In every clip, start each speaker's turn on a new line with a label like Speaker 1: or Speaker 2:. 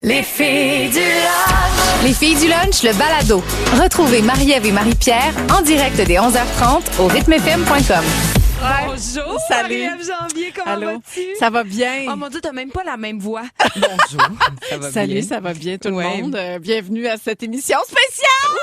Speaker 1: Les filles du lunch. Les filles du lunch, le balado. Retrouvez Marie-Ève et Marie-Pierre en direct dès 11h30 au rythmefm.com.
Speaker 2: Bonjour,
Speaker 3: Salut.
Speaker 2: Marie-Ève Janvier, comment
Speaker 3: Allô?
Speaker 2: vas-tu?
Speaker 3: Ça va bien?
Speaker 2: Oh mon Dieu, t'as même pas la même voix. Bonjour, ça va
Speaker 3: Salut,
Speaker 2: bien?
Speaker 3: ça va bien tout le
Speaker 2: Ouais.
Speaker 3: monde? Bienvenue à cette émission spéciale!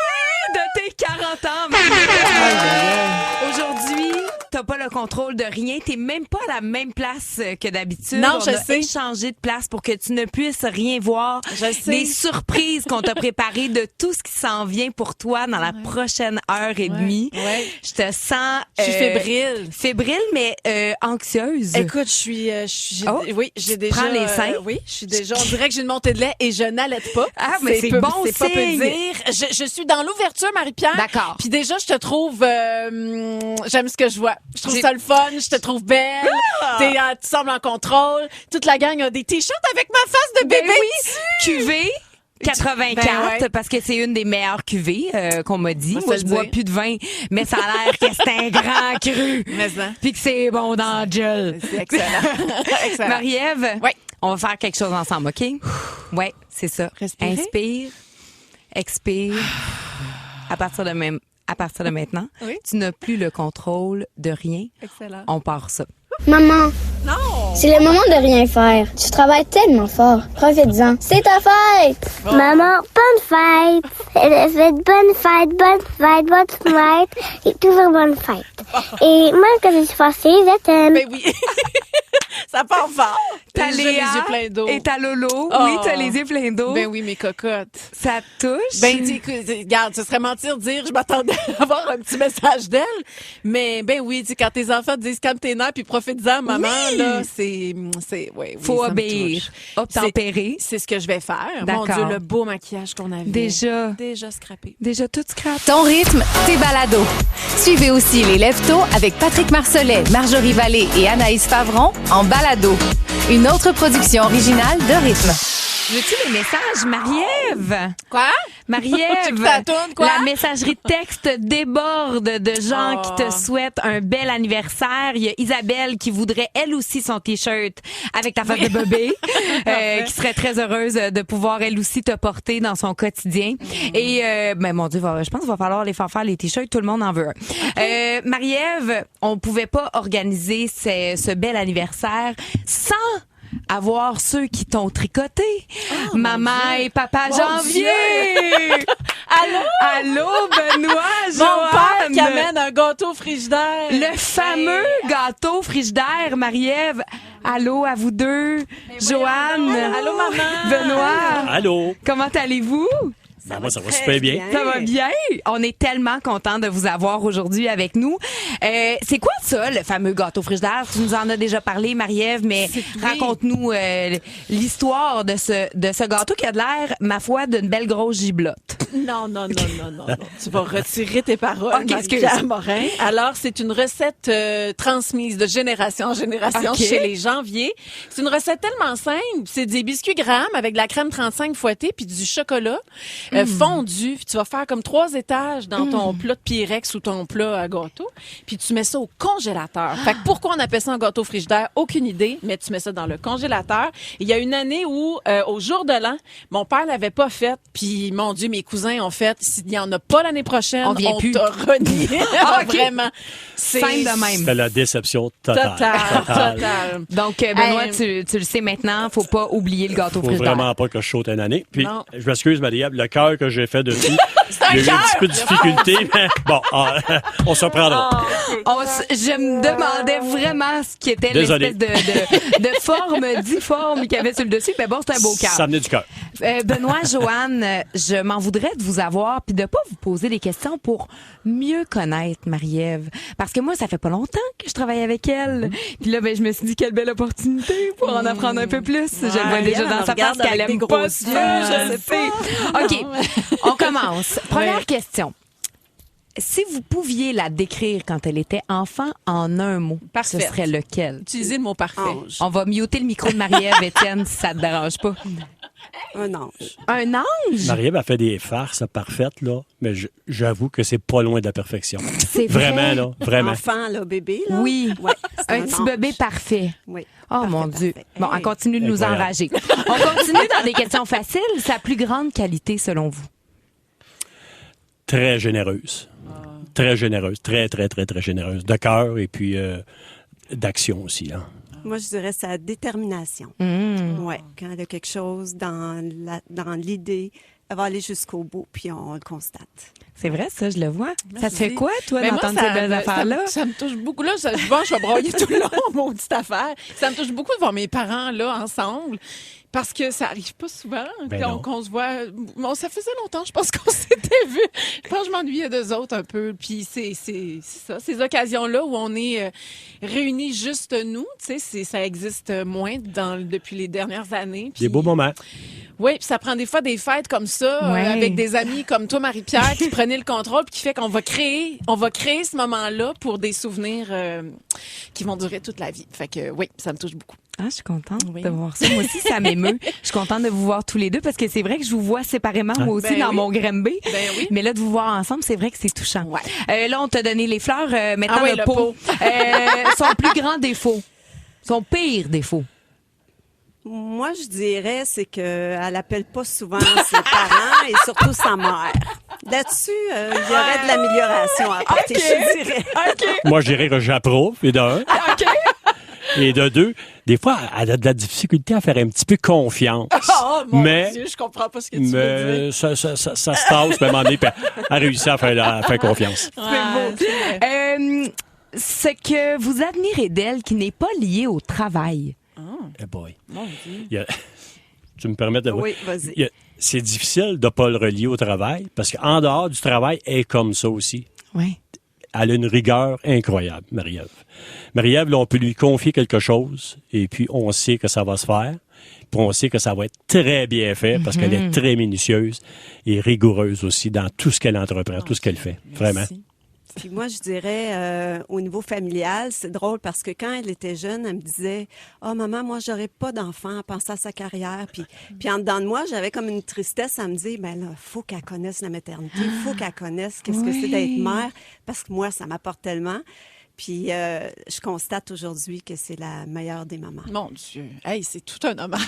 Speaker 2: De tes 40 ans, Marie-Ève. Aujourd'hui, t'as pas le contrôle de rien. T'es même pas à la même place que d'habitude.
Speaker 3: Non,
Speaker 2: On
Speaker 3: je
Speaker 2: a
Speaker 3: sais.
Speaker 2: échangé de place pour que tu ne puisses rien voir.
Speaker 3: Je sais.
Speaker 2: Des surprises qu'on t'a préparées de tout ce qui s'en vient pour toi dans la prochaine heure et demie.
Speaker 3: Ouais.
Speaker 2: Je te sens...
Speaker 3: Je suis fébrile.
Speaker 2: Fébrile, mais anxieuse.
Speaker 3: Écoute, j'ai
Speaker 2: Oh,
Speaker 3: j'ai déjà...
Speaker 2: prends les seins?
Speaker 3: oui, je suis déjà... On dirait que j'ai une montée de lait et je n'allaite pas.
Speaker 2: Ah, mais c'est bon
Speaker 3: C'est pas peu
Speaker 2: signe.
Speaker 3: dire. Je suis dans l'ouverture, Marie-Pierre.
Speaker 2: D'accord.
Speaker 3: Puis déjà, je te trouve... j'aime ce que je vois. Je trouve ça le fun. Je te trouve belle. Tu sembles en contrôle. Toute la gang a des t-shirts avec ma face de bébé.
Speaker 2: Cuvée 84,
Speaker 3: Ben ouais.
Speaker 2: parce que c'est une des meilleures cuvées qu'on m'a dit.
Speaker 3: On va
Speaker 2: Moi,
Speaker 3: se
Speaker 2: je
Speaker 3: le
Speaker 2: bois
Speaker 3: dire.
Speaker 2: plus de vin, mais ça a l'air que c'est un grand cru.
Speaker 3: Mais ça.
Speaker 2: Puis que c'est bon dans le gel.
Speaker 3: C'est excellent. Excellent.
Speaker 2: Marie-Ève,
Speaker 3: Ouais.
Speaker 2: on va faire quelque chose ensemble, OK? Ouais, c'est ça.
Speaker 3: Respirer.
Speaker 2: Inspire, expire. À partir de maintenant,
Speaker 3: Oui.
Speaker 2: tu n'as plus le contrôle de rien.
Speaker 3: Excellent.
Speaker 2: On part ça.
Speaker 4: Maman,
Speaker 3: Non!
Speaker 4: c'est le moment de rien faire. Tu travailles tellement fort. Profite-en. C'est ta fête!
Speaker 5: Maman, bonne fête! Bonne fête! Et toujours bonne fête. Et moi, quand je suis fâchée, je t'aime.
Speaker 3: Ben oui. Ça part fort.
Speaker 2: T'as
Speaker 3: Déjà les
Speaker 2: Léa
Speaker 3: yeux pleins d'eau.
Speaker 2: et t'as Lolo.
Speaker 3: Oh.
Speaker 2: Oui, t'as les yeux pleins d'eau.
Speaker 3: Ben oui, mes cocottes.
Speaker 2: Ça te touche?
Speaker 3: Ben, écoute, regarde, ce serait mentir de dire, je m'attendais à avoir un petit message d'elle. Mais, ben oui, tu sais, quand tes enfants te disent calme tes nerfs puis profite-en, maman, là, oui,
Speaker 2: Faut
Speaker 3: ça me
Speaker 2: obéir,
Speaker 3: touche.
Speaker 2: obtempérer.
Speaker 3: C'est ce que je vais faire. Mon
Speaker 2: D'accord.
Speaker 3: Dieu, le beau maquillage qu'on avait.
Speaker 2: Déjà
Speaker 3: Scrappé.
Speaker 2: tout scrap.
Speaker 1: Ton rythme, tes balados. Suivez aussi les Lève-Tôt avec Patrick Marcelet, Marjorie Vallée et Anaïs Favron en balado. Une autre production originale de Rythme.
Speaker 2: Veux-tu les messages, Marie-Ève?
Speaker 3: Quoi?
Speaker 2: Marie-Ève,
Speaker 3: Tu t'attends, quoi?
Speaker 2: la messagerie texte déborde de gens qui te souhaitent un bel anniversaire. Il y a Isabelle qui voudrait elle aussi son t-shirt avec ta face de bébé, qui serait très heureuse de pouvoir elle aussi te porter dans son quotidien. Et ben mon Dieu, je pense qu'il va falloir les faire les t-shirts, tout le monde en veut un. Marie-Ève, on pouvait pas organiser ce bel anniversaire sans avoir ceux qui t'ont tricoté. Maman et papa Janvier. Allô, Benoît,
Speaker 3: Mon père
Speaker 2: Joanne.
Speaker 3: qui amène un gâteau frigidaire.
Speaker 2: Le fameux gâteau frigidaire, Marie-Ève. Allô à vous deux. Joanne.
Speaker 3: Allô, maman.
Speaker 2: Benoît.
Speaker 6: Allô?
Speaker 2: Comment allez-vous?
Speaker 6: Ben, moi, ça va super bien.
Speaker 2: Ça va bien. On est tellement contents de vous avoir aujourd'hui avec nous. C'est quoi ça, le fameux gâteau frigidaire? Tu nous en as déjà parlé, Marie-Ève, mais raconte-nous l'histoire de ce gâteau qui a de l'air, ma foi, d'une belle grosse giblotte.
Speaker 3: Non. Tu vas retirer tes paroles,
Speaker 2: Ok, excuse.
Speaker 3: Marie-Pierre Morin. Alors, c'est une recette transmise de génération en génération
Speaker 2: Ok.
Speaker 3: chez les Janvier. C'est une recette tellement simple. C'est des biscuits Graham avec de la crème 35 fouettée puis du chocolat fondu. Puis tu vas faire comme 3 étages dans ton plat de Pyrex ou ton plat à gâteau. Puis tu mets ça au congélateur. Fait que pourquoi on appelle ça un gâteau frigidaire? Aucune idée, mais tu mets ça dans le congélateur. Il y a une année où, au jour de l'an, mon père l'avait pas fait. Puis, mon Dieu, mes cousins ont fait. S'il y en a pas l'année prochaine,
Speaker 2: On vient plus.
Speaker 3: t'a renié.
Speaker 2: Ok.
Speaker 3: Vraiment. C'est
Speaker 2: Simple de même.
Speaker 6: C'était la déception totale.
Speaker 3: Total.
Speaker 2: Donc, Benoît, tu le sais maintenant, faut pas oublier le gâteau
Speaker 6: Faut
Speaker 2: frigidaire.
Speaker 6: vraiment pas que je saute une année. Puis,
Speaker 3: Non.
Speaker 6: je m'excuse, Marie-Ève, le cœur que j'ai fait dessus, il y a eu un petit peu de difficulté, mais bon, on se reprendra.
Speaker 2: Je me demandais vraiment ce qui était
Speaker 6: Désolé.
Speaker 2: l'espèce de forme difforme qu'il y avait sur le dessus. Mais bon, c'est un beau cœur.
Speaker 6: Ça venait du cœur.
Speaker 2: Benoît, Joanne, je m'en voudrais de vous avoir puis de pas vous poser des questions pour mieux connaître Marie-Ève. Parce que moi, ça fait pas longtemps que je travaille avec elle. Puis là, ben, je me suis dit quelle belle opportunité pour en apprendre un peu plus. Je le vois déjà
Speaker 3: elle
Speaker 2: dans
Speaker 3: me
Speaker 2: sa face
Speaker 3: regarde
Speaker 2: qu'elle
Speaker 3: avec
Speaker 2: aime
Speaker 3: des
Speaker 2: pas
Speaker 3: gros
Speaker 2: ça.
Speaker 3: yeux,
Speaker 2: Je le sais. OK, on commence. Première question. Si vous pouviez la décrire quand elle était enfant en un mot,
Speaker 3: Parfaite.
Speaker 2: ce serait lequel?
Speaker 3: Utilisez le mot parfait.
Speaker 7: Ange.
Speaker 2: On va muter le micro de Marie-Ève, Étienne, si ça te dérange pas.
Speaker 7: Un ange.
Speaker 2: Un ange?
Speaker 6: Marie-Ève a fait des farces parfaites, là, mais j'avoue que c'est pas loin de la perfection.
Speaker 2: C'est vrai?
Speaker 6: Vraiment, là, vraiment.
Speaker 7: Enfant, là, bébé, là.
Speaker 2: Oui.
Speaker 7: Ouais, c'est
Speaker 2: Un petit
Speaker 7: ange.
Speaker 2: bébé parfait.
Speaker 7: Oui.
Speaker 2: Oh
Speaker 7: Parfait,
Speaker 2: mon Dieu.
Speaker 7: parfait.
Speaker 2: Bon, on continue de nous
Speaker 6: Incroyable.
Speaker 2: enrager. On continue dans des questions faciles. Sa plus grande qualité, selon vous?
Speaker 6: Très généreuse. Très généreuse. Très, très, très, très généreuse. De cœur et puis d'action aussi. Hein.
Speaker 7: Moi, je dirais sa détermination. Ouais, quand elle a quelque chose dans l'idée, elle va aller jusqu'au bout, puis on le constate.
Speaker 2: C'est vrai, ça, je le vois. Ça te fait
Speaker 3: Merci.
Speaker 2: quoi, toi,
Speaker 3: Ben,
Speaker 2: d'entendre
Speaker 3: moi,
Speaker 2: ces belles affaires-là?
Speaker 3: Ça me touche beaucoup. Là, je vais broyer tout le long, maudite affaire. Ça me touche beaucoup de voir mes parents là ensemble. Parce que ça arrive pas souvent qu'on se voit. Bon, ça faisait longtemps, je pense qu'on s'était vus. Je pense que je m'ennuyais d'eux autres un peu. Puis c'est ça, ces occasions-là où on est réunis juste nous, tu sais, ça existe moins depuis les dernières années. Puis,
Speaker 6: Des beaux moments.
Speaker 3: oui, puis ça prend des fois des fêtes comme ça,
Speaker 2: Ouais.
Speaker 3: avec des amis comme toi, Marie-Pierre, qui prenait le contrôle, puis qui fait qu'on va créer ce moment-là pour des souvenirs qui vont durer toute la vie. Fait que oui, ça me touche beaucoup.
Speaker 2: Ah, je suis contente
Speaker 3: Oui.
Speaker 2: de voir ça. Moi aussi, ça m'émeut. Je suis contente de vous voir tous les deux parce que c'est vrai que je vous vois séparément, moi aussi,
Speaker 3: Ben
Speaker 2: dans
Speaker 3: oui.
Speaker 2: mon Grimby.
Speaker 3: Ben oui.
Speaker 2: Mais là, de vous voir ensemble, c'est vrai que c'est touchant.
Speaker 3: Ouais.
Speaker 2: Là, on t'a donné les fleurs. Maintenant,
Speaker 3: Ah oui,
Speaker 2: le
Speaker 3: le
Speaker 2: pot.
Speaker 3: pot.
Speaker 2: Son plus grand défaut. Son pire défaut.
Speaker 7: Moi, je dirais, c'est qu'elle appelle pas souvent ses parents et surtout sa mère. Là-dessus, il y aurait de l'amélioration à apporter, je dirais.
Speaker 6: Moi, je dirais que j'approuve, et de un. Et de deux, des fois, elle a de la difficulté à faire un petit peu confiance.
Speaker 3: Oh mon
Speaker 6: mais,
Speaker 3: Dieu, je comprends pas ce que tu veux dire.
Speaker 6: mais ça se tasse, mais à un moment donné, puis elle réussit à faire confiance.
Speaker 3: C'est beau.
Speaker 2: Ce que vous admirez d'elle qui n'est pas lié au travail.
Speaker 6: Eh boy.
Speaker 3: Mon Dieu.
Speaker 6: Il y a- tu me permets de voir?
Speaker 7: Oui, vas-y.
Speaker 6: C'est difficile de ne pas le relier au travail parce qu'en dehors du travail, elle est comme ça aussi.
Speaker 2: Oui.
Speaker 6: Elle a une rigueur incroyable, Marie-Ève. Marie-Ève, là, on peut lui confier quelque chose et puis on sait que ça va se faire. Puis on sait que ça va être très bien fait parce qu'elle est très minutieuse et rigoureuse aussi dans tout ce qu'elle entreprend, tout ce qu'elle fait. Vraiment.
Speaker 3: Merci.
Speaker 7: Puis moi, je dirais, au niveau familial, c'est drôle parce que quand elle était jeune, elle me disait « Oh, maman, moi, j'aurais pas d'enfant à penser à sa carrière. » Puis en dedans de moi, j'avais comme une tristesse à me dire « Ben là, faut qu'elle connaisse la maternité, faut qu'elle connaisse qu'est-ce que c'est d'être mère. » Parce que moi, ça m'apporte tellement. Puis je constate aujourd'hui que c'est la meilleure des mamans.
Speaker 3: Mon Dieu. Hey, c'est tout un hommage.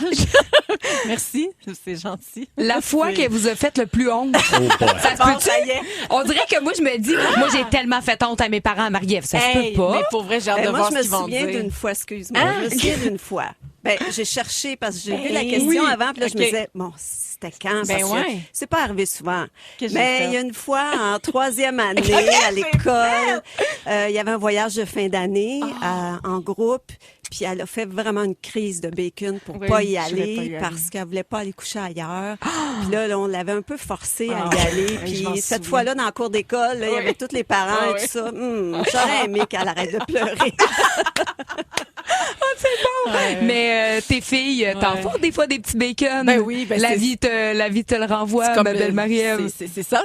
Speaker 3: Merci, c'est gentil.
Speaker 2: La fois qu'elle vous a fait le plus honte.
Speaker 6: Oh boy.
Speaker 2: Ça se
Speaker 7: Bon,
Speaker 2: peut-tu?
Speaker 7: ça y est.
Speaker 2: On dirait que moi, je me dis, moi, j'ai tellement fait honte à mes parents à Marie-Ève. Ça se
Speaker 3: Hey,
Speaker 2: peut pas.
Speaker 3: mais pour vrai, j'ai hâte de
Speaker 7: Moi,
Speaker 3: voir
Speaker 7: je
Speaker 3: ce
Speaker 7: me
Speaker 3: qu'ils vont
Speaker 7: souviens
Speaker 3: dire.
Speaker 7: d'une fois, excuse-moi. Je me souviens d'une fois. Ben, j'ai cherché parce que j'ai vu la question
Speaker 3: oui.
Speaker 7: avant, puis là, je me
Speaker 3: OK.
Speaker 7: disais, bon, c'était quand?
Speaker 3: Ben
Speaker 7: Parce que
Speaker 3: ouais.
Speaker 7: c'est pas arrivé souvent.
Speaker 3: Qu'est-ce que j'ai
Speaker 7: Mais
Speaker 3: fait?
Speaker 7: il y a une fois, en 3e année, à l'école, il y avait un voyage de fin d'année en groupe, puis elle a fait vraiment une crise de bacon pour
Speaker 3: Oui,
Speaker 7: pas y
Speaker 3: je voulais
Speaker 7: aller
Speaker 3: pas y aller.
Speaker 7: parce qu'elle voulait pas aller coucher ailleurs. Puis là, on l'avait un peu forcée à
Speaker 3: Ah,
Speaker 7: y aller.
Speaker 3: oui, je m'en
Speaker 7: Puis cette
Speaker 3: souviens.
Speaker 7: fois-là, dans la cour d'école, là, il y avait tous les parents
Speaker 3: Ah,
Speaker 7: et
Speaker 3: oui.
Speaker 7: tout ça. J'aurais aimé qu'elle arrête de pleurer.
Speaker 3: Ouais.
Speaker 2: Mais tes filles, t'en
Speaker 3: Ouais.
Speaker 2: font des fois des petits bacon.
Speaker 3: Ben oui, ben
Speaker 2: la
Speaker 3: c'est-
Speaker 2: vie te le renvoie,
Speaker 3: Comme
Speaker 2: ma belle Marie-Ève.
Speaker 3: C'est ça.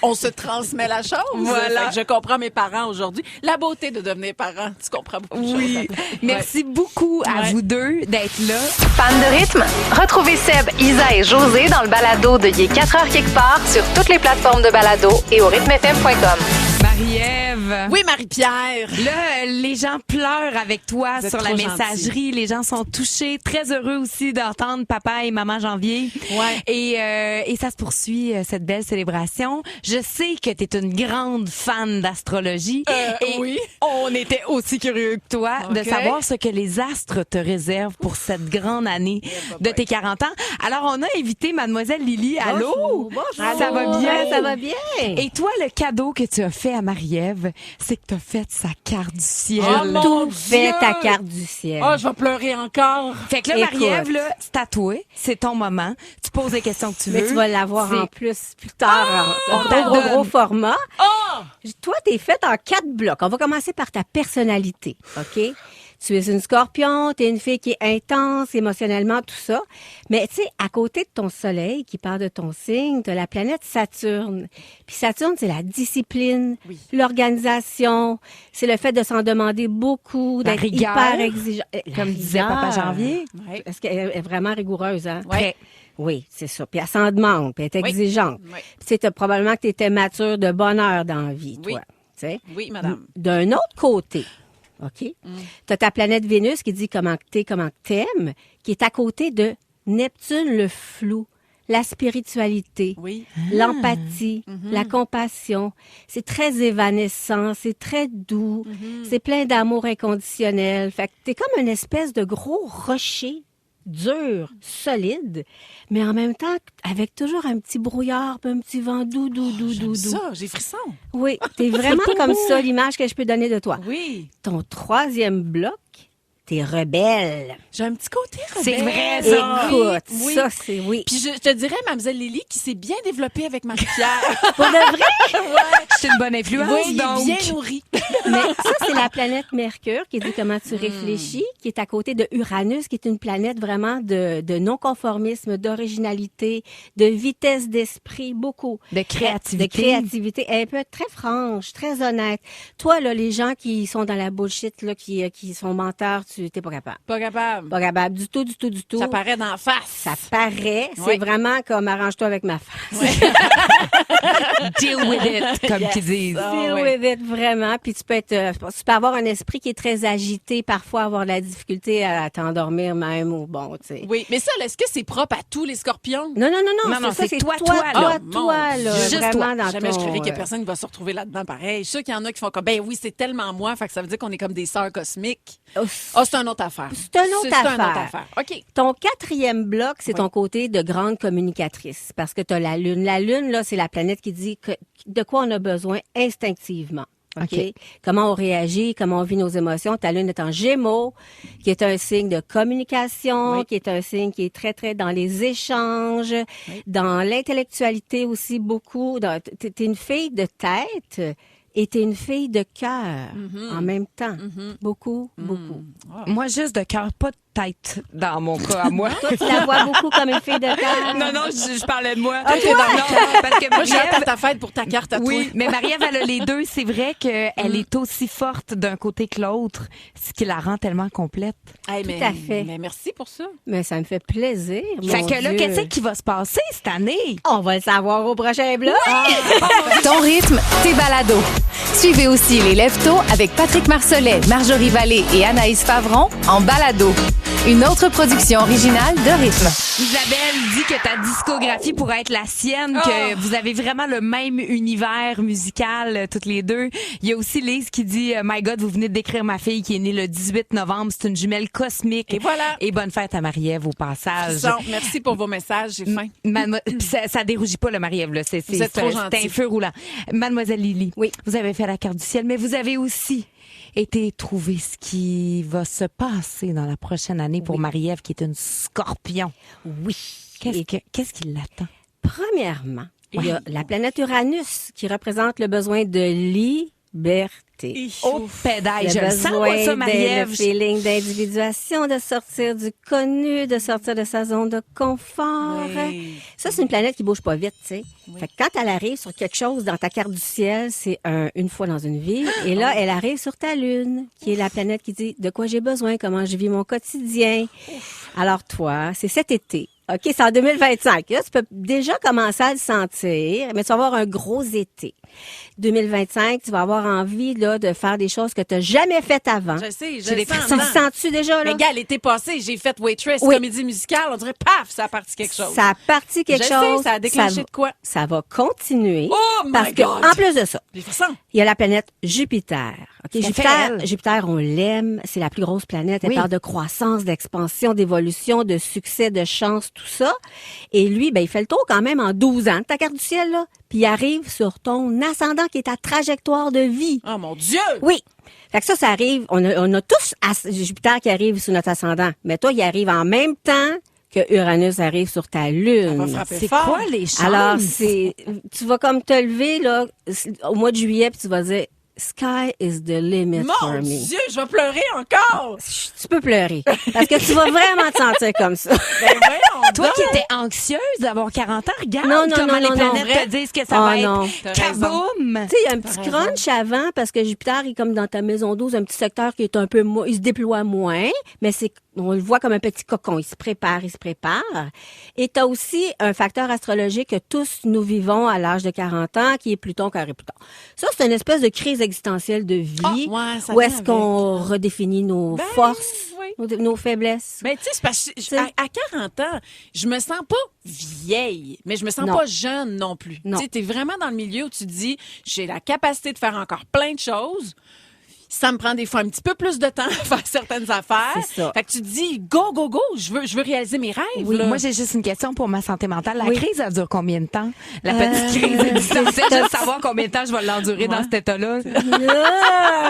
Speaker 3: On se transmet la chose.
Speaker 2: Voilà.
Speaker 3: Fait que je comprends mes parents aujourd'hui. La beauté de devenir parent, tu comprends beaucoup de
Speaker 2: Oui.
Speaker 3: choses.
Speaker 2: Merci beaucoup à
Speaker 3: Ouais.
Speaker 2: vous deux d'être là.
Speaker 1: Fan de rythme? Retrouvez Seb, Isa et José dans le balado de Il est 4 heures quelque part sur toutes les plateformes de balado et au rythmefm.com.
Speaker 2: Marie-Ève.
Speaker 3: Oui, Marie-Pierre.
Speaker 2: Là, les gens pleurent avec toi
Speaker 3: Vous êtes
Speaker 2: sur la
Speaker 3: trop
Speaker 2: messagerie. Les gens sont touchés, très heureux aussi d'entendre papa et maman Janvier.
Speaker 3: Ouais.
Speaker 2: Et ça se poursuit, cette belle célébration. Je sais que tu es une grande fan d'astrologie. Et
Speaker 3: oui.
Speaker 2: on était aussi curieux que toi de
Speaker 3: OK.
Speaker 2: savoir ce que les astres te réservent pour cette grande année de tes 40 ans. Alors, on a invité Mademoiselle Lily. Allô? Ça va bien?
Speaker 8: Ça va bien.
Speaker 2: Et toi, le cadeau que tu as fait à Marie-Ève, c'est que tu as fait sa carte du ciel.
Speaker 3: Oh mon Dieu!
Speaker 8: Fais ta carte du ciel.
Speaker 3: Oh, je vais pleurer encore.
Speaker 2: Fait que là,
Speaker 8: Écoute.
Speaker 2: Marie-Ève, là, c'est à toi. C'est ton moment. Tu poses les questions que tu
Speaker 8: Mais
Speaker 2: veux.
Speaker 8: tu vas l'avoir
Speaker 2: C'est-
Speaker 8: en plus tard
Speaker 2: On
Speaker 8: en
Speaker 2: t'en donne.
Speaker 8: gros format.
Speaker 3: Oh!
Speaker 8: Toi, t'es faite en 4 blocs. On va commencer par ta personnalité, OK? Tu es une scorpion, tu es une fille qui est intense émotionnellement, tout ça. Mais tu sais, à côté de ton soleil, qui part de ton signe, tu as la planète Saturne. Puis Saturne, c'est la discipline, l'organisation, c'est le fait de s'en demander beaucoup,
Speaker 2: La
Speaker 8: d'être
Speaker 2: rigueur,
Speaker 8: hyper exigeant.
Speaker 2: comme disait Papa Janvier.
Speaker 3: Ouais.
Speaker 8: Est-ce qu'elle est vraiment rigoureuse, hein?
Speaker 3: Ouais.
Speaker 8: Oui, c'est ça. Puis elle s'en demande, puis elle est exigeante.
Speaker 3: Oui.
Speaker 8: Puis tu sais, probablement que tu étais mature de bonne heure dans la vie,
Speaker 3: Oui.
Speaker 8: toi. Tu sais?
Speaker 3: Oui, madame.
Speaker 8: D'un autre côté, OK? Tu as ta planète Vénus qui dit comment que t'es, comment que t'aimes, qui est à côté de Neptune, le flou, la spiritualité,
Speaker 3: Oui.
Speaker 8: l'empathie, la compassion. C'est très évanescent, c'est très doux, c'est plein d'amour inconditionnel. Fait que t'es comme une espèce de gros rocher dur, solide, mais en même temps avec toujours un petit brouillard, puis un petit vent doux.
Speaker 3: J'aime ça, j'ai frisson.
Speaker 8: Oui, t'es vraiment comme ça, l'image que je peux donner de toi.
Speaker 3: Oui.
Speaker 8: Ton troisième bloc, t'es rebelle.
Speaker 3: J'ai un petit côté rebelle.
Speaker 2: C'est vrai, ça.
Speaker 8: Écoute,
Speaker 3: Oui.
Speaker 8: ça, c'est oui.
Speaker 3: Puis je te dirais, Mademoiselle Lily, qui s'est bien développée avec Marie-Pierre.
Speaker 8: Pour de vrai,
Speaker 2: C'est une bonne influence,
Speaker 3: Oui, il
Speaker 2: donc.
Speaker 3: est bien nourri.
Speaker 8: mais ça, c'est la planète Mercure qui dit comment tu réfléchis, qui est à côté de Uranus, qui est une planète vraiment de non-conformisme, d'originalité, de vitesse d'esprit, beaucoup.
Speaker 2: De créativité.
Speaker 8: De créativité. Elle peut être très franche, très honnête. Toi, là, les gens qui sont dans la bullshit, là, qui sont menteurs, tu t'es pas capable.
Speaker 3: Pas capable.
Speaker 8: Pas capable du tout.
Speaker 3: Ça paraît d'en face.
Speaker 8: Ça paraît. C'est
Speaker 3: Oui.
Speaker 8: vraiment comme arrange-toi avec ma face.
Speaker 2: Deal with it, comme qu'ils disent.
Speaker 8: Deal with it, vraiment. Puis tu peux avoir un esprit qui est très agité, parfois avoir de la difficulté à t'endormir même ou bon, tu sais.
Speaker 3: Oui, mais ça, là, est-ce que c'est propre à tous les scorpions?
Speaker 8: Non,
Speaker 2: Non,
Speaker 8: ça,
Speaker 2: c'est toi, là.
Speaker 3: Mon
Speaker 8: là,
Speaker 3: Dieu.
Speaker 8: vraiment dans
Speaker 3: Jamais
Speaker 8: ton,
Speaker 3: je croirais qu'il y a personne qui va se retrouver là-dedans pareil. Je suis sûre qu'il y en a qui font comme, ben oui, c'est tellement moi, fait que ça veut dire qu'on est comme des sœurs cosmiques.
Speaker 8: Oh,
Speaker 3: Ah, c'est une autre affaire.
Speaker 8: C'est une autre affaire.
Speaker 3: OK.
Speaker 8: Ton quatrième bloc, c'est ton côté de grande communicatrice. Parce que tu as la Lune. La Lune, là, c'est la planète qui dit de quoi on a besoin instinctivement. OK? Comment on réagit, comment on vit nos émotions. Ta Lune est en Gémeaux, qui est un signe de communication,
Speaker 3: Oui.
Speaker 8: qui est un signe qui est très, très dans les échanges, dans l'intellectualité aussi beaucoup. T'es une fille de tête et t'es une fille de cœur en même temps. Beaucoup.
Speaker 2: Moi, juste de cœur, pas de tête dans mon cas à moi.
Speaker 8: Toi, tu la vois beaucoup comme une fille de cœur.
Speaker 2: Non, je parlais de moi.
Speaker 8: Ah, toi?
Speaker 2: Non, parce que
Speaker 3: Moi, j'ai hâte à
Speaker 2: Marie-Ève,
Speaker 3: ta fête pour ta carte à
Speaker 2: oui,
Speaker 3: toi.
Speaker 2: mais Marie-Ève, elle a les deux. C'est vrai qu'elle est aussi forte d'un côté que l'autre, ce qui la rend tellement complète.
Speaker 3: Hey,
Speaker 8: Tout à fait.
Speaker 3: Mais merci pour ça.
Speaker 8: Mais ça me fait plaisir.
Speaker 2: Fait
Speaker 8: mon
Speaker 2: que là,
Speaker 8: Dieu.
Speaker 2: qu'est-ce qui va se passer cette année?
Speaker 8: On va le savoir au prochain bloc.
Speaker 1: Ton rythme, tes balados. Suivez aussi les Lève-Tôt avec Patrick Marcelet, Marjorie Vallée et Anaïs Favron en balado. Une autre production originale de Rythme.
Speaker 2: Isabelle dit que ta discographie pourrait être la sienne, que vous avez vraiment le même univers musical toutes les deux. Il y a aussi Lise qui dit « My God, vous venez de décrire ma fille qui est née le 18 novembre. C'est une jumelle cosmique. »
Speaker 3: Et voilà.
Speaker 2: Et bonne fête à Marie-Ève au passage.
Speaker 3: Merci pour vos messages, j'ai faim.
Speaker 2: Puis ça dérougit pas le Marie-Ève, là. C'est
Speaker 3: Vous êtes trop
Speaker 2: c'est un
Speaker 3: gentils.
Speaker 2: feu roulant. Mademoiselle Lily,
Speaker 8: Oui.
Speaker 2: vous avez fait la carte du ciel, mais vous avez aussi été trouver ce qui va se passer dans la prochaine année pour Marie-Ève, qui est une scorpion.
Speaker 8: Oui.
Speaker 2: Qu'est-ce qui l'attend?
Speaker 8: Premièrement, il y a la planète Uranus qui représente le besoin de liberté.
Speaker 2: Au pédale,
Speaker 8: Le
Speaker 2: je le sens, moi,
Speaker 8: besoin
Speaker 2: ça,
Speaker 8: le
Speaker 2: Marie-Ève.
Speaker 8: feeling d'individuation, de sortir du connu, de sortir de sa zone de confort.
Speaker 3: Oui.
Speaker 8: Ça, c'est une planète qui bouge pas vite, tu sais. Fait que quand elle arrive sur quelque chose dans ta carte du ciel, c'est une fois dans une vie. Et là, elle arrive sur ta lune, qui est la planète qui dit de quoi j'ai besoin, comment je vis mon quotidien. Alors toi, c'est cet été. OK, c'est en 2025. Là, tu peux déjà commencer à le sentir, mais tu vas avoir un gros été. 2025, tu vas avoir envie là de faire des choses que tu n'as jamais faites avant.
Speaker 3: Je sais,
Speaker 2: J'ai des
Speaker 3: le sens.
Speaker 8: Tu le sens-tu déjà, là?
Speaker 3: Mais gars, l'été passé, j'ai fait Waitress,
Speaker 8: Oui.
Speaker 3: comédie musicale. On dirait, paf, ça a parti quelque chose.
Speaker 8: Ça a parti quelque
Speaker 3: Je sais,
Speaker 8: chose.
Speaker 3: ça a déclenché
Speaker 8: va-
Speaker 3: de quoi?
Speaker 8: Ça va continuer.
Speaker 3: Oh my
Speaker 8: parce que,
Speaker 3: God!
Speaker 8: en plus de ça,
Speaker 3: J'ai fait ça.
Speaker 8: il y a la planète Jupiter. OK,
Speaker 2: Ça fait elle.
Speaker 8: Jupiter, on l'aime. C'est la plus grosse planète. Elle
Speaker 2: Oui.
Speaker 8: parle de croissance, d'expansion, d'évolution, de succès, de chance, tout ça. Et lui, ben, il fait le tour quand même en 12 ans de ta carte du ciel, là. Puis il arrive sur ton ascendant qui est ta trajectoire de vie.
Speaker 3: Oh mon Dieu!
Speaker 8: Oui. Fait que ça arrive. On a tous Jupiter qui arrive sur notre ascendant. Mais toi, il arrive en même temps que Uranus arrive sur ta lune.
Speaker 3: Ça va frapper
Speaker 2: C'est
Speaker 3: fort.
Speaker 2: quoi les chances?
Speaker 8: Alors, tu vas comme te lever, là, au mois de juillet, puis tu vas dire, sky is the limit for
Speaker 3: Mon
Speaker 8: me.
Speaker 3: Dieu, je vais pleurer encore!
Speaker 8: Tu peux pleurer. Parce que tu vas vraiment te sentir comme ça.
Speaker 3: Ben voyons
Speaker 2: Toi
Speaker 3: donc.
Speaker 2: qui étais anxieuse d'avoir 40 ans, regarde
Speaker 8: Non,
Speaker 2: comment les planètes
Speaker 3: vrai.
Speaker 2: te disent que ça va
Speaker 8: non.
Speaker 2: être
Speaker 3: T'as raison.
Speaker 2: kaboum!
Speaker 8: Tu sais, il y a un petit crunch avant parce que Jupiter est comme dans ta maison 12, un petit secteur qui est un peu il se déploie moins, mais on le voit comme un petit cocon. Il se prépare. Et tu as aussi un facteur astrologique que tous nous vivons à l'âge de 40 ans, qui est Pluton carré Pluton. Ça, c'est une espèce de crise existentielle de vie
Speaker 3: ouais, ça
Speaker 8: où
Speaker 3: vient
Speaker 8: est-ce qu'on redéfinit nos forces,
Speaker 3: oui.
Speaker 8: nos faiblesses.
Speaker 3: Mais tu sais, c'est parce que à 40 ans, je me sens pas vieille, mais je me sens
Speaker 8: Non.
Speaker 3: pas jeune non plus.
Speaker 8: Non.
Speaker 3: Tu sais, t'es vraiment dans le milieu où tu te dis, j'ai la capacité de faire encore plein de choses. Ça me prend des fois un petit peu plus de temps à faire certaines affaires.
Speaker 8: C'est ça.
Speaker 3: Fait que tu te dis, go, go, go, je veux réaliser mes rêves.
Speaker 2: Oui,
Speaker 3: là.
Speaker 2: moi j'ai juste une question pour ma santé mentale. La
Speaker 8: Oui.
Speaker 2: crise, elle dure combien de temps? La petite crise existentielle, je veux savoir combien de temps je vais l'endurer dans cet état-là.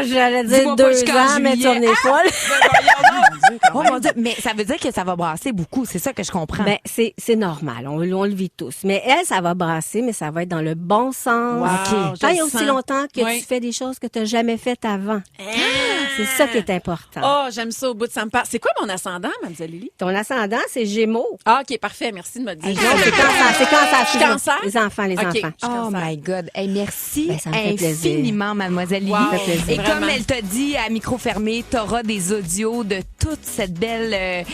Speaker 8: J'allais
Speaker 2: Dis-moi
Speaker 8: dire
Speaker 2: pas
Speaker 8: 2
Speaker 2: jusqu'en
Speaker 8: ans, mais tu en
Speaker 2: juillet.
Speaker 8: es folle.
Speaker 2: Oh mon Dieu, mais ça veut dire que ça va brasser beaucoup, c'est ça que je comprends.
Speaker 8: Ben, c'est normal. On le vit tous. Mais elle, ça va brasser, mais ça va être dans le bon sens.
Speaker 3: Wow,
Speaker 8: Tant
Speaker 3: je
Speaker 8: il y a
Speaker 3: le
Speaker 8: aussi
Speaker 3: sens.
Speaker 8: longtemps que
Speaker 3: Oui.
Speaker 8: tu fais des choses que tu n'as jamais faites avant. C'est ça qui est important.
Speaker 3: Oh, j'aime ça au bout de ça me parle. C'est quoi mon ascendant, Mademoiselle Lily?
Speaker 8: Ton ascendant, c'est Gémeaux.
Speaker 3: Ah, OK, parfait. Merci de me le dire.
Speaker 8: Non, c'est cancer.
Speaker 3: Je suis cancer?
Speaker 8: Les enfants.
Speaker 3: OK.
Speaker 8: enfants.
Speaker 3: Je suis
Speaker 2: Oh
Speaker 3: cancer.
Speaker 2: my God. Hey, merci
Speaker 8: Ben, ça me fait plaisir.
Speaker 2: infiniment, Mademoiselle Lily.
Speaker 3: Wow,
Speaker 8: ça fait plaisir.
Speaker 2: Et comme
Speaker 3: Vraiment.
Speaker 2: elle t'a dit à micro fermé, t'auras des audios de toute cette belle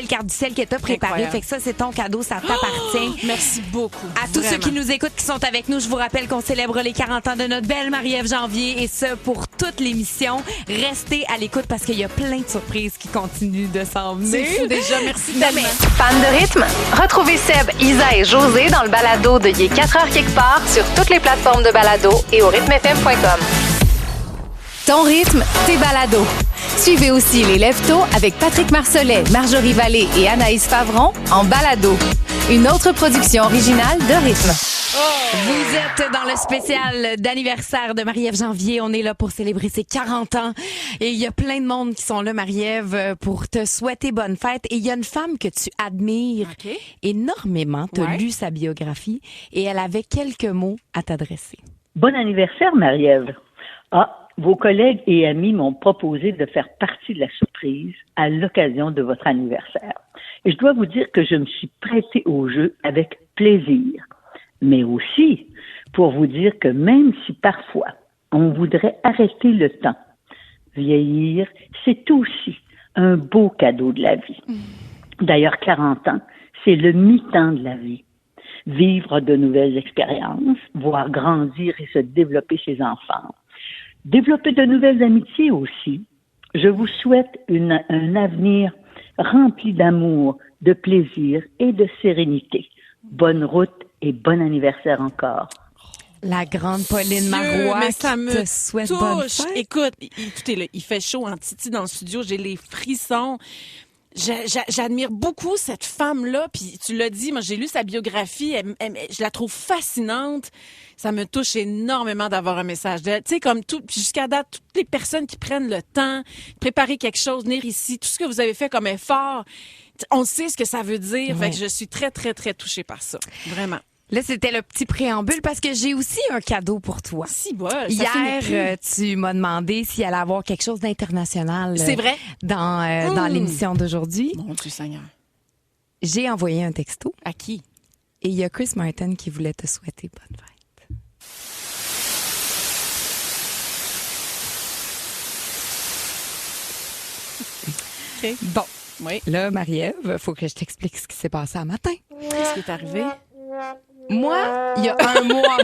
Speaker 2: carte du ciel qu'elle t'a préparée.
Speaker 3: Incroyable.
Speaker 2: Fait que ça, c'est ton cadeau, ça t'appartient.
Speaker 3: Merci beaucoup.
Speaker 2: À tous ceux
Speaker 3: Vraiment.
Speaker 2: qui nous écoutent, qui sont avec nous, je vous rappelle qu'on célèbre les 40 ans de notre belle Marie-Ève Janvier et ce, pour toute l'émission. Restez à l'écoute parce qu'il y a plein de surprises qui continuent de s'en
Speaker 3: C'est
Speaker 2: venir.
Speaker 3: fou déjà. Merci tellement.
Speaker 1: Fan de rythme? Retrouvez Seb, Isa et José dans le balado de Il est 4 heures quelque part sur toutes les plateformes de balado et au rythmefm.com. Ton rythme, tes balados. Suivez aussi les Lève-Tôt avec Patrick Marcelet, Marjorie Vallée et Anaïs Favron en balado. Une autre production originale de Rythme.
Speaker 2: Vous êtes dans le spécial d'anniversaire de Marie-Ève Janvier. On est là pour célébrer ses 40 ans. Et il y a plein de monde qui sont là, Marie-Ève, pour te souhaiter bonne fête. Et il y a une femme que tu admires
Speaker 3: OK.
Speaker 2: énormément. Tu as
Speaker 3: Ouais.
Speaker 2: lu sa biographie et elle avait quelques mots à t'adresser.
Speaker 9: Bon anniversaire, Marie-Ève. Vos collègues et amis m'ont proposé de faire partie de la surprise à l'occasion de votre anniversaire. Et je dois vous dire que je me suis prêtée au jeu avec plaisir. Mais aussi pour vous dire que même si parfois on voudrait arrêter le temps, vieillir, c'est aussi un beau cadeau de la vie. D'ailleurs, 40 ans, c'est le mi-temps de la vie. Vivre de nouvelles expériences, voir grandir et se développer ses enfants. Développer de nouvelles amitiés aussi. Je vous souhaite un avenir rempli d'amour, de plaisir et de sérénité. Bonne route et bon anniversaire encore.
Speaker 2: La grande Pauline Marois
Speaker 3: mais
Speaker 2: qui
Speaker 3: ça me
Speaker 2: te souhaite bonne
Speaker 3: touche.
Speaker 2: fête.
Speaker 3: Écoute, écoutez, là, il fait chaud en titi dans le studio. J'ai les frissons. J'admire beaucoup cette femme-là. Puis tu l'as dit, moi j'ai lu sa biographie. Je la trouve fascinante. Ça me touche énormément d'avoir un message d'elle. Tu sais, comme tout, puis jusqu'à date, toutes les personnes qui prennent le temps de préparer quelque chose, venir ici, tout ce que vous avez fait comme effort, on sait ce que ça veut dire. Fait que je suis très, très, très touchée par ça. Vraiment.
Speaker 2: Là, c'était le petit préambule parce que j'ai aussi un cadeau pour toi.
Speaker 3: Si bol, ça
Speaker 2: Hier,
Speaker 3: finit plus.
Speaker 2: tu m'as demandé s'il allait avoir quelque chose d'international.
Speaker 3: C'est vrai?
Speaker 2: Dans l'émission d'aujourd'hui.
Speaker 3: Mon Dieu Seigneur.
Speaker 2: J'ai envoyé un texto
Speaker 3: À qui?
Speaker 2: et il y a Chris Martin qui voulait te souhaiter bonne fête.
Speaker 3: OK.
Speaker 2: Bon.
Speaker 3: Oui.
Speaker 2: Là, Marie-Ève, faut que je t'explique ce qui s'est passé un matin.
Speaker 3: Qu'est-ce qui est arrivé?
Speaker 2: Moi, il y a un mois,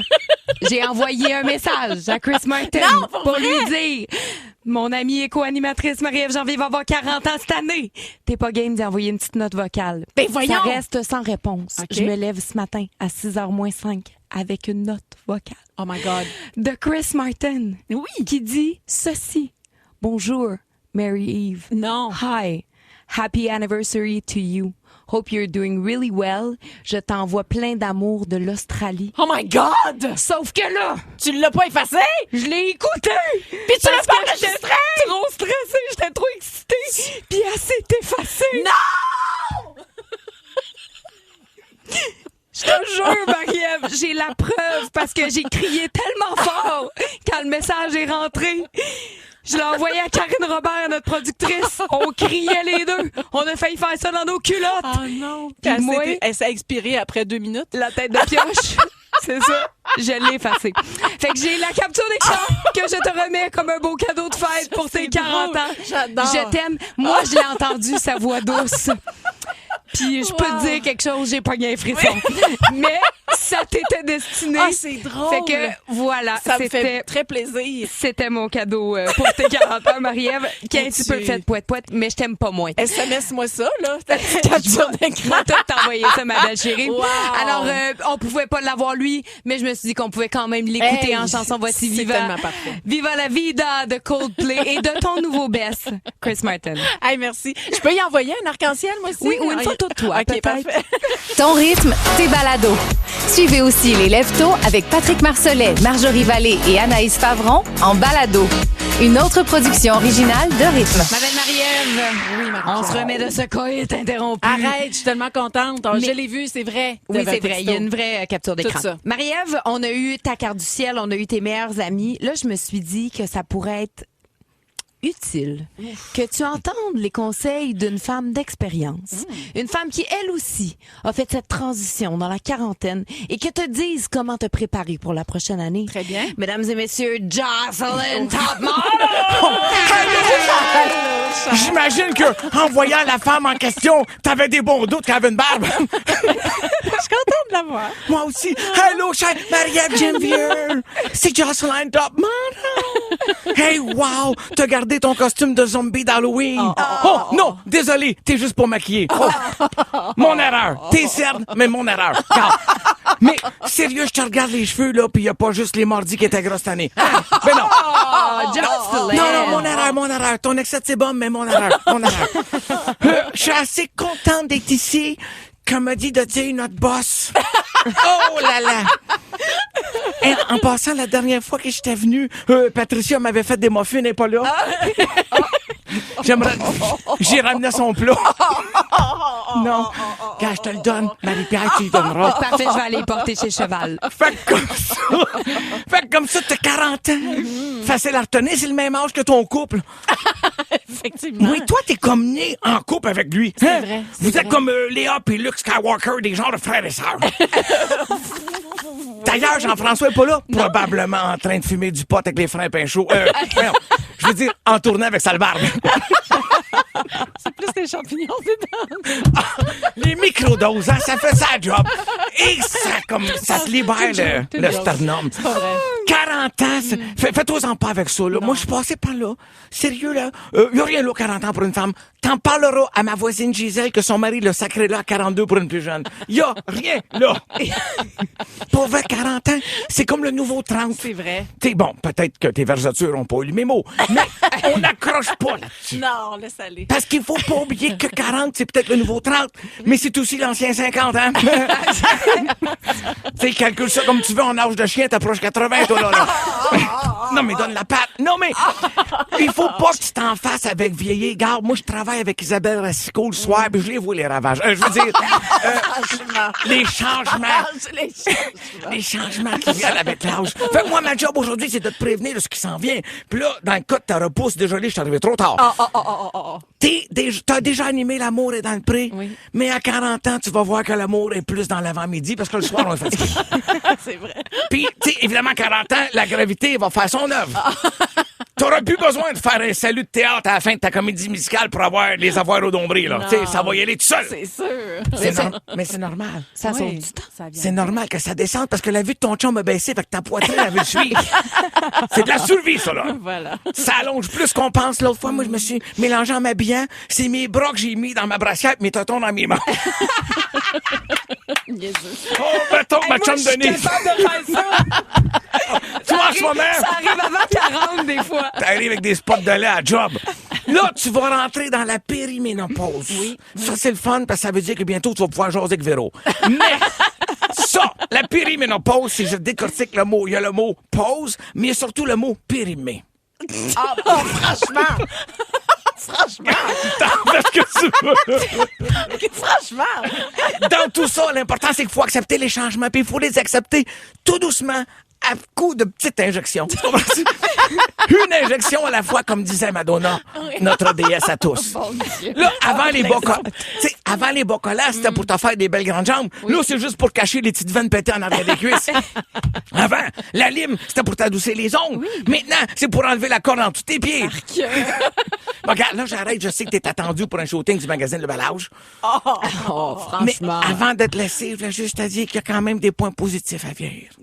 Speaker 2: j'ai envoyé un message à Chris Martin pour lui dire « Mon amie et co-animatrice Marie-Ève Janvier va avoir 40 ans cette année. T'es pas game d'y envoyer une petite note vocale.
Speaker 3: Ben voyons!
Speaker 2: Ça reste sans réponse.
Speaker 3: OK.
Speaker 2: Je me lève ce matin à 6h moins 5 avec une note vocale
Speaker 3: Oh my God.
Speaker 2: de Chris Martin
Speaker 3: Oui.
Speaker 2: qui dit ceci. « Bonjour, Mary-Eve.
Speaker 3: Non.
Speaker 2: Hi. Happy anniversary to you. Hope you're doing really well. Je t'envoie plein d'amour de l'Australie.
Speaker 3: Oh my God!
Speaker 2: Sauf que là,
Speaker 3: Tu l'as pas effacé?
Speaker 2: je l'ai écouté.
Speaker 3: Puis tu l'as pas
Speaker 2: J'étais
Speaker 3: enregistré?
Speaker 2: trop stressée, j'étais trop excitée. Puis elle s'est effacée.
Speaker 3: Non!
Speaker 2: Je te jure, Marie-Ève, j'ai la preuve parce que j'ai crié tellement fort quand le message est rentré. Je l'ai envoyé à Karine Robert, notre productrice. On criait les deux. On a failli faire ça dans nos culottes.
Speaker 3: Oh non.
Speaker 2: Puis moi,
Speaker 3: Elle s'est expirée après 2 minutes.
Speaker 2: la tête de pioche. C'est ça. Je l'ai effacé. Fait que j'ai la capture d'écran que je te remets comme un beau cadeau de fête pour tes 40 ans.
Speaker 3: J'adore.
Speaker 2: Je t'aime. Moi, je l'ai entendu, sa voix douce. Puis je peux te dire quelque chose, j'ai pogné un frisson. Mais ça t'était destiné.
Speaker 3: Ah, c'est drôle.
Speaker 2: Fait que voilà,
Speaker 3: Ça me
Speaker 2: c'était
Speaker 3: fait très plaisir.
Speaker 2: c'était mon cadeau pour tes 40 ans, Marie-Ève, qui est un petit peu fait poète-poète, mais je t'aime pas moins.
Speaker 3: SMS-moi ça, là. Ta petite capture d'écran.
Speaker 2: Moi, tout t'envoyer ça, ma belle chérie.
Speaker 3: Wow.
Speaker 2: Alors, on pouvait pas l'avoir lui, mais je me suis dit qu'on pouvait quand même l'écouter en chanson. Voici
Speaker 3: c'est
Speaker 2: Viva.
Speaker 3: tellement parfait.
Speaker 2: Viva la vida de Coldplay et de ton nouveau best, Chris Martin.
Speaker 3: Hey, merci. Je peux y envoyer un arc-en-ciel, moi aussi?
Speaker 2: Oui, ou une photo de toi,
Speaker 3: OK,
Speaker 2: peut-être.
Speaker 3: parfait.
Speaker 1: Ton rythme, tes balados. Suivez aussi les Lève-Tôt avec Patrick Marcelet, Marjorie Vallée et Anaïs Favron en balado. Une autre production originale de Rythme.
Speaker 2: Ma belle Marie-Ève,
Speaker 3: Oui, Marie-Ève.
Speaker 2: on se remet de ce coït interrompu.
Speaker 3: Arrête, je suis tellement contente. Je l'ai vu, c'est vrai.
Speaker 2: Oui,
Speaker 3: T'avais
Speaker 2: c'est
Speaker 3: un
Speaker 2: vrai. Il y a
Speaker 3: texto.
Speaker 2: une vraie capture d'écran.
Speaker 3: Tout ça.
Speaker 2: Marie-Ève, on a eu ta carte du ciel, on a eu tes meilleurs amis. Là, je me suis dit que ça pourrait être utile que tu entendes les conseils d'une femme d'expérience. Une femme qui, elle aussi, a fait cette transition dans la quarantaine et que te dise comment te préparer pour la prochaine année.
Speaker 3: Très bien.
Speaker 2: Mesdames et messieurs, Jocelyn Topmodel!
Speaker 10: J'imagine que, en voyant la femme en question, t'avais des bons doutes qu'elle avait une barbe.
Speaker 3: Je suis contente de la voir.
Speaker 10: Moi aussi. Hello, chère Marie-Ève Geneviève. C'est Jocelyn Topmodel. Hey, wow, t'as gardé ton costume de zombie d'Halloween. Oh, non, désolé, t'es juste pour maquiller. Oh, mon erreur. T'es cerne, mais mon erreur. Regarde. Mais sérieux, je te regarde les cheveux, là, pis y a pas juste les mordis qui étaient grosses cette année. Hein? Ben non.
Speaker 2: Jocelyn!
Speaker 10: Non, mon erreur. Ton excès de sébum, mais mon erreur. Je suis assez contente d'être ici, comme m'a dit de dire notre boss. Oh là là! Et en passant, la dernière fois que j'étais venue, Patricia m'avait fait des muffins, elle n'est pas là. J'ai ramené son plat. Non. Quand je te le donne, Marie-Pierre, tu y donneras.
Speaker 2: Parfait, je vais aller porter chez Cheval.
Speaker 10: Fait que comme ça, t'as 40 ans. Facile à retenir, c'est le même âge que ton couple.
Speaker 3: Effectivement.
Speaker 10: Oui, toi, t'es comme né en couple avec lui. C'est
Speaker 3: vrai,
Speaker 10: Vous êtes comme Léa et Luke Skywalker, des genres de frères et sœurs. D'ailleurs, Jean-François est pas là. Probablement en train de fumer du pot avec les freins pinchots. Je veux dire, en tournant avec sa barbe.
Speaker 3: C'est plus des champignons dedans.
Speaker 10: Les microdoses, hein, ça fait ça job. Et ça te libère le sternum.
Speaker 3: C'est pas vrai.
Speaker 10: 40 ans, fais-toi-en pas avec ça, là. Moi, je suis passé par là. Sérieux, là. Y a rien là, 40 ans pour une femme. T'en parleras à ma voisine Gisèle que son mari l'a sacré là à 42 pour une plus jeune. Y a rien là. Pour 40 ans, c'est comme le nouveau 30.
Speaker 3: C'est vrai.
Speaker 10: T'sais, bon, peut-être que tes versatures ont pas eu le mémo, mais on n'accroche pas là-dessus.
Speaker 3: Non, laisse aller.
Speaker 10: Parce qu'il faut pas oublier que 40, c'est peut-être le nouveau 30, mais c'est aussi l'ancien 50, hein? Tu sais, calcule ça comme tu veux, en âge de chien, t'approches 80, toi, là. Non, mais donne la patte. Non, mais il faut pas que tu t'en fasses avec vieillir. Garde, moi, je travaille avec Isabelle Racicot le soir, puis je les vois, les ravages. Je veux dire, les changements. Les changements qui viennent avec l'âge. Fait que moi, ma job aujourd'hui, c'est de te prévenir de ce qui s'en vient. Puis là, dans le cas de ta repousse, désolé, je suis arrivé trop tard. T'as déjà animé L'amour est dans le pré, mais à 40 ans, tu vas voir que l'amour est plus dans l'avant-midi parce que le soir, on est fatigué.
Speaker 3: C'est vrai.
Speaker 10: Puis, tu sais, évidemment, 40 ans, la gravité va faire son œuvre. T'auras plus besoin de faire un salut de théâtre à la fin de ta comédie musicale pour les avoir au nombril, là. Tu sais, ça va y aller tout seul.
Speaker 3: C'est sûr.
Speaker 10: Mais c'est normal.
Speaker 2: Ça sauve du temps.
Speaker 10: C'est normal que ça descende parce que la vue de ton chum a baissé, fait que ta poitrine, elle veut le suivre. C'est de la survie, ça, là.
Speaker 3: Voilà.
Speaker 10: Ça allonge plus qu'on pense. L'autre fois, moi, je me suis mélangé en m'habillant. C'est mes bras que j'ai mis dans ma brassière, mes totons dans mes mains. Oh, mettons, ma chum Denise.
Speaker 2: Je suis capable de faire ça.
Speaker 10: Tu vois, en ce moment.
Speaker 2: Ça arrive avant 40, des fois.
Speaker 10: T'arrives avec des spots de lait à job. Là, tu vas rentrer dans la périménopause. Oui. Ça, c'est le fun parce que ça veut dire que bientôt, tu vas pouvoir jaser avec Véro. Mais ça, la périménopause, c'est je décortique le mot. Il y a le mot pause, mais il y a surtout le mot périmé.
Speaker 3: Ah, bon, franchement. Franchement.
Speaker 10: Fais ce que tu veux.
Speaker 3: Franchement.
Speaker 10: Dans tout ça, l'important, c'est qu'il faut accepter les changements, puis il faut les accepter tout doucement, à coup de petites injections. Une injection à la fois, comme disait Madonna, notre déesse à tous.
Speaker 3: Bon Dieu.
Speaker 10: Là, avant les bas collants, c'était pour te faire des belles grandes jambes. Là, c'est juste pour cacher les petites veines pétées en arrière des cuisses. Avant, la lime, c'était pour t'adoucir les ongles. Maintenant, c'est pour enlever la corde en tous tes pieds. Bon, regarde, là, j'arrête. Je sais que t'es attendu pour un shooting du magazine Le Ballage.
Speaker 3: Oh,
Speaker 10: Mais
Speaker 3: franchement.
Speaker 10: avant de te laisser, je voulais juste te dire qu'il y a quand même des points positifs à vivre.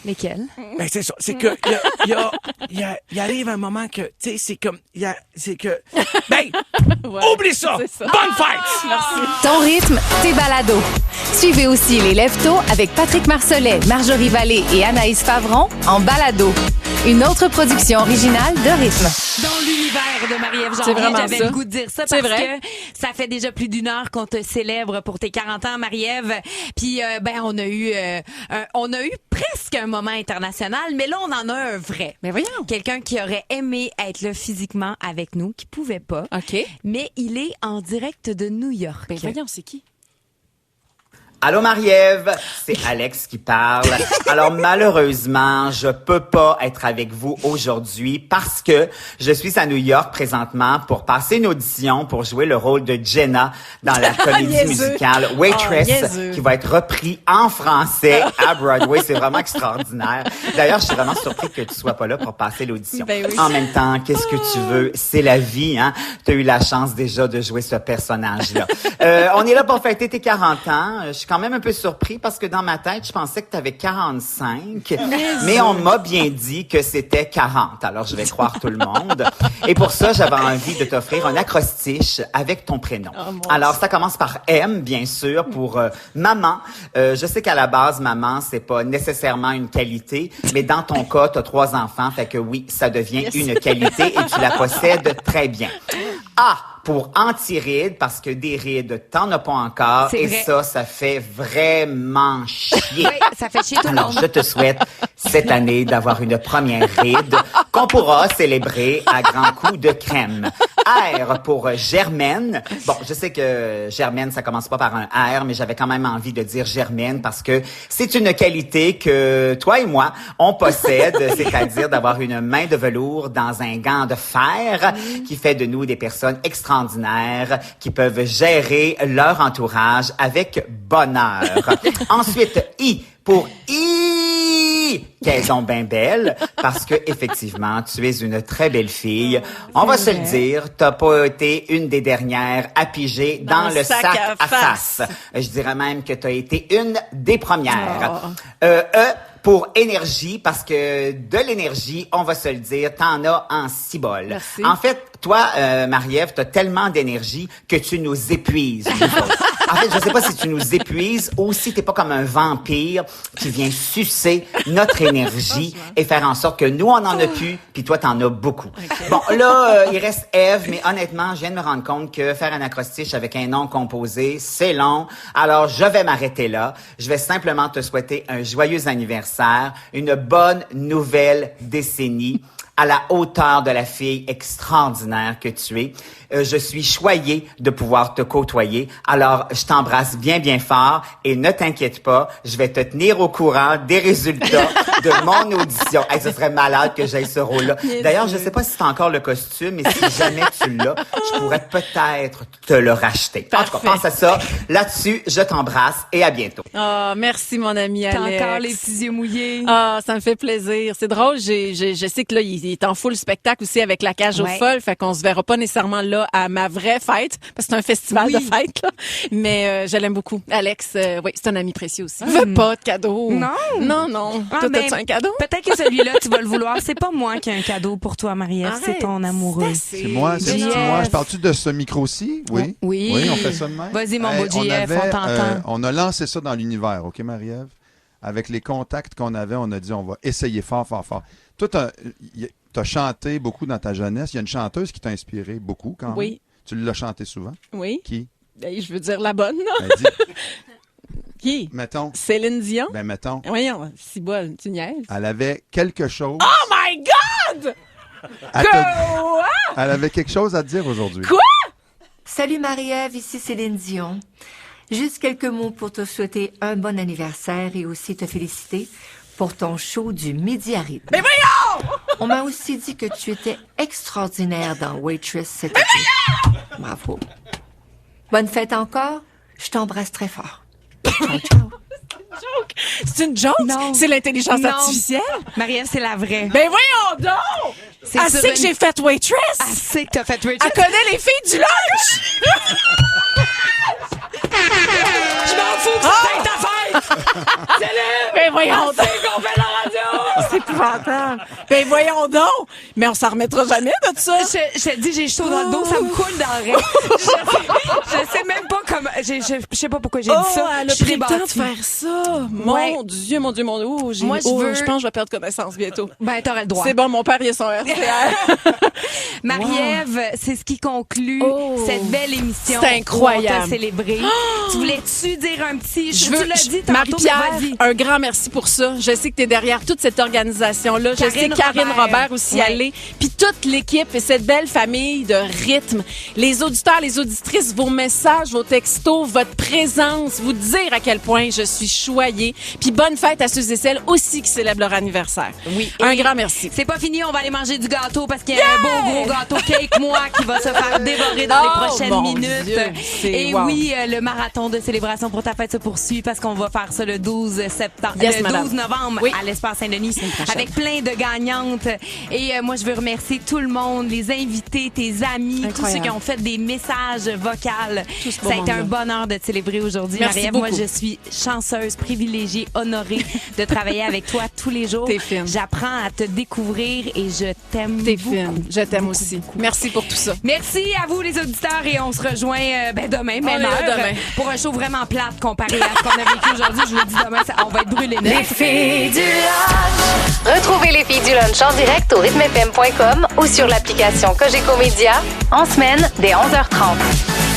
Speaker 2: Lesquels?
Speaker 10: Ben, c'est ça. C'est que, il arrive un moment que, tu sais, oublie ça! Bonne fête!
Speaker 3: Merci.
Speaker 1: Ton rythme, tes balados. Suivez aussi les Lève-Tôt avec Patrick Marcelet, Marjorie Vallée et Anaïs Favron en balado. Une autre production originale de Rythme.
Speaker 2: Dans l'univers de Marie-Ève
Speaker 3: C'est
Speaker 2: Janvier,
Speaker 3: vraiment
Speaker 2: j'avais
Speaker 3: ça.
Speaker 2: le goût de dire ça
Speaker 3: C'est
Speaker 2: parce
Speaker 3: vrai.
Speaker 2: que ça fait déjà plus d'une heure qu'on te célèbre pour tes 40 ans, Marie-Ève. Puis on a eu presque un moment international, mais là on en a un vrai.
Speaker 3: Mais voyons.
Speaker 2: Quelqu'un qui aurait aimé être là physiquement avec nous, qui pouvait pas.
Speaker 3: OK.
Speaker 2: Mais il est en direct de New York.
Speaker 3: Ben voyons, c'est qui?
Speaker 11: Allô Marie-Ève, c'est Alex qui parle. Alors malheureusement, je peux pas être avec vous aujourd'hui parce que je suis à New York présentement pour passer une audition pour jouer le rôle de Jenna dans la comédie musicale Waitress qui va être repris en français à Broadway. C'est vraiment extraordinaire. D'ailleurs, je suis vraiment surpris que tu sois pas là pour passer l'audition.
Speaker 3: Ben oui.
Speaker 11: En même temps, qu'est-ce que tu veux? C'est la vie, hein? Tu as eu la chance déjà de jouer ce personnage-là. On est là pour fêter tes 40 ans. Je suis quand même un peu surpris parce que dans ma tête, je pensais que tu avais 45. Mais on m'a bien dit que c'était 40. Alors, je vais croire tout le monde. Et pour ça, j'avais envie de t'offrir un acrostiche avec ton prénom. Alors, ça commence par M, bien sûr, pour maman. Je sais qu'à la base, maman, c'est pas nécessairement une qualité, mais dans ton cas, tu as 3 enfants, fait que oui, ça devient une qualité et tu la possèdes très bien. A pour anti-rides, parce que des rides, t'en as pas encore.
Speaker 2: C'est
Speaker 11: Et
Speaker 2: vrai.
Speaker 11: ça fait vraiment chier.
Speaker 2: Oui, ça fait chier tout le
Speaker 11: Alors,
Speaker 2: monde.
Speaker 11: je te souhaite cette année d'avoir une première ride qu'on pourra célébrer à grands coups de crème. R pour Germaine. Bon, je sais que Germaine, ça commence pas par un R, mais j'avais quand même envie de dire Germaine parce que c'est une qualité que toi et moi, on possède, c'est-à-dire d'avoir une main de velours dans un gant de fer qui fait de nous des personnes extraordinaires qui peuvent gérer leur entourage avec bonheur. Ensuite, I pour qu'elles sont bien belles, parce que effectivement, tu es une très belle fille. On va se le dire, t'as pas été une des dernières à piger dans le sac à face. Je dirais même que t'as été une des premières. Pour énergie, parce que de l'énergie, on va se le dire, t'en as en cibole.
Speaker 3: Merci.
Speaker 11: En fait, toi, Marie-Ève, t'as tellement d'énergie que tu nous épuises. nous autres. En fait, je sais pas si tu nous épuises ou si t'es pas comme un vampire qui vient sucer notre énergie et faire en sorte que nous, on en a plus, puis toi, t'en as beaucoup. Bon, là, il reste Ève, mais honnêtement, je viens de me rendre compte que faire un acrostiche avec un nom composé, c'est long. Alors, je vais m'arrêter là. Je vais simplement te souhaiter un joyeux anniversaire, une bonne nouvelle décennie, à la hauteur de la fille extraordinaire que tu es. Je suis choyée de pouvoir te côtoyer. Alors, je t'embrasse bien, bien fort et ne t'inquiète pas, je vais te tenir au courant des résultats de mon audition. Hey, ce serait malade que j'aille ce rôle-là. D'ailleurs, je sais pas si c'est encore le costume, mais si jamais tu l'as, je pourrais peut-être te le racheter. En tout cas, pense à ça. Là-dessus, je t'embrasse et à bientôt.
Speaker 3: Oh, merci, mon ami
Speaker 2: T'as
Speaker 3: Alex.
Speaker 2: encore les petits yeux mouillés.
Speaker 3: Ah, ça me fait plaisir. C'est drôle, je sais que là, il est en full spectacle aussi avec la cage aux folles, fait qu'on se verra pas nécessairement là à ma vraie fête, parce que c'est un festival de fête, là. Mais je l'aime beaucoup. Alex, oui, c'est un ami précieux aussi. Veux pas de cadeau.
Speaker 2: Non.
Speaker 3: Non.
Speaker 2: Ah,
Speaker 3: Toi,
Speaker 2: ben,
Speaker 3: t'as-tu un cadeau?
Speaker 2: Peut-être que celui-là, tu vas le vouloir. C'est pas moi qui ai un cadeau pour toi, Marie-Ève. C'est ton amoureux.
Speaker 12: C'est moi, c'est moi. Je parle-tu de ce micro-ci? Oui.
Speaker 2: Oui.
Speaker 12: Oui, on fait ça de même.
Speaker 2: Vas-y, mon beau JF, on t'entend.
Speaker 12: On a lancé ça dans l'univers, OK, Marie-Ève? Avec les contacts qu'on avait, on a dit on va essayer fort. Toi, t'as chanté beaucoup dans ta jeunesse. Il y a une chanteuse qui t'a inspiré beaucoup, quand même.
Speaker 3: Oui.
Speaker 12: Tu l'as chanté souvent.
Speaker 3: Oui.
Speaker 12: Qui?
Speaker 3: Ben, je veux dire la bonne, là.
Speaker 12: Ben, dis.
Speaker 3: Qui?
Speaker 12: Mettons.
Speaker 3: Céline Dion?
Speaker 12: Ben, mettons.
Speaker 3: Voyons, si bol, tu niaises.
Speaker 12: Elle avait quelque chose.
Speaker 3: Oh my God!
Speaker 12: Elle avait quelque chose à te dire aujourd'hui.
Speaker 3: Quoi?
Speaker 13: Salut Marie-Ève, ici Céline Dion. Juste quelques mots pour te souhaiter un bon anniversaire et aussi te féliciter pour ton show du Midi à rythme.
Speaker 3: Mais voyons!
Speaker 13: On m'a aussi dit que tu étais extraordinaire dans Waitress cet été. Bravo. Bonne fête encore. Je t'embrasse très fort. Ciao, ciao.
Speaker 3: C'est une joke?
Speaker 2: Non.
Speaker 3: C'est l'intelligence
Speaker 2: Non.
Speaker 3: artificielle?
Speaker 2: Marie-Ève, c'est la vraie.
Speaker 3: Ben voyons donc!
Speaker 2: C'est
Speaker 3: Elle
Speaker 2: sur
Speaker 3: sait que
Speaker 2: une-
Speaker 3: j'ai fait Waitress!
Speaker 2: Elle sait que t'as fait Waitress.
Speaker 3: Elle connaît les filles du lunch!
Speaker 2: Je m'en fous que c'est ta fête!
Speaker 3: Ben voyons donc!
Speaker 2: qu'on fait la radio!
Speaker 3: C'est épouvantable! Ben voyons donc! Mais on s'en remettra jamais de tout ça!
Speaker 2: Je te dis, j'ai chaud dans le dos, ça me coule dans le reste. Je sais même pas comment. Je sais pas pourquoi j'ai dit ça.
Speaker 3: Elle a
Speaker 2: Je suis
Speaker 3: pris le temps de
Speaker 2: débattue.
Speaker 3: faire ça!
Speaker 2: Ouais.
Speaker 3: Mon Dieu, mon Dieu, mon Dieu! Oh,
Speaker 2: Moi,
Speaker 3: je pense que je vais perdre connaissance bientôt.
Speaker 2: Ben, t'aurais le droit.
Speaker 3: C'est bon, mon père, il a son RTR.
Speaker 2: Marie-Ève, c'est ce qui conclut cette belle émission.
Speaker 3: C'est incroyable.
Speaker 2: Où on t'a célébré. Tu voulais-tu dire un petit...
Speaker 3: Tu
Speaker 2: tu l'as dit tantôt,
Speaker 3: Marie-Pierre,
Speaker 2: mais vas-y.
Speaker 3: un grand merci pour ça. Je sais que tu es derrière toute cette organisation-là. Je sais
Speaker 2: Karine
Speaker 3: que Karine
Speaker 2: Robert.
Speaker 3: Robert aussi
Speaker 2: Ouais.
Speaker 3: allée. Puis toute l'équipe et cette belle famille de rythme. Les auditeurs, les auditrices, vos messages, vos textos, votre présence, vous dire à quel point je suis choyée. Puis bonne fête à ceux et celles aussi qui célèbrent leur anniversaire.
Speaker 2: Oui.
Speaker 3: Un
Speaker 2: Et
Speaker 3: grand merci.
Speaker 2: C'est pas fini, on va aller manger du gâteau parce qu'il y a un beau gros gâteau cake moi qui va se faire dévorer dans les prochaines
Speaker 3: mon
Speaker 2: minutes.
Speaker 3: Dieu, c'est
Speaker 2: Et
Speaker 3: wow.
Speaker 2: oui, le marathon de célébration pour ta fête se poursuit parce qu'on va faire ça le 12 septembre,
Speaker 3: Yes,
Speaker 2: le 12
Speaker 3: madame.
Speaker 2: novembre
Speaker 3: Oui.
Speaker 2: à l'Espace Saint-Denis
Speaker 3: prochaine.
Speaker 2: avec plein de gagnantes. Et moi, je veux remercier tout le monde, les invités, tes amis, tous
Speaker 3: Incroyable.
Speaker 2: ceux qui ont fait des messages vocaux.
Speaker 3: Tout ce
Speaker 2: Ça a
Speaker 3: beau
Speaker 2: été un
Speaker 3: monde-là.
Speaker 2: bonheur de te célébrer aujourd'hui.
Speaker 3: Merci
Speaker 2: Marie-Ève, moi,
Speaker 3: beaucoup.
Speaker 2: je suis chanceuse, privilégiée, honorée de travailler avec toi tous les jours.
Speaker 3: T'es fine.
Speaker 2: J'apprends à te découvrir et je t'aime
Speaker 3: T'es
Speaker 2: beaucoup.
Speaker 3: fine. Je t'aime aussi. Merci pour tout ça.
Speaker 2: Merci à vous les auditeurs et on se rejoint demain, même
Speaker 3: est là
Speaker 2: heure,
Speaker 3: demain.
Speaker 2: pour un show vraiment plate comparé à ce qu'on a vécu aujourd'hui. Je vous le dis demain, on va être brûlés net.
Speaker 1: Les filles du lunch. Retrouvez les filles du lunch en direct au rythmefm.com ou sur l'application Cogeco Média en semaine dès 11h30.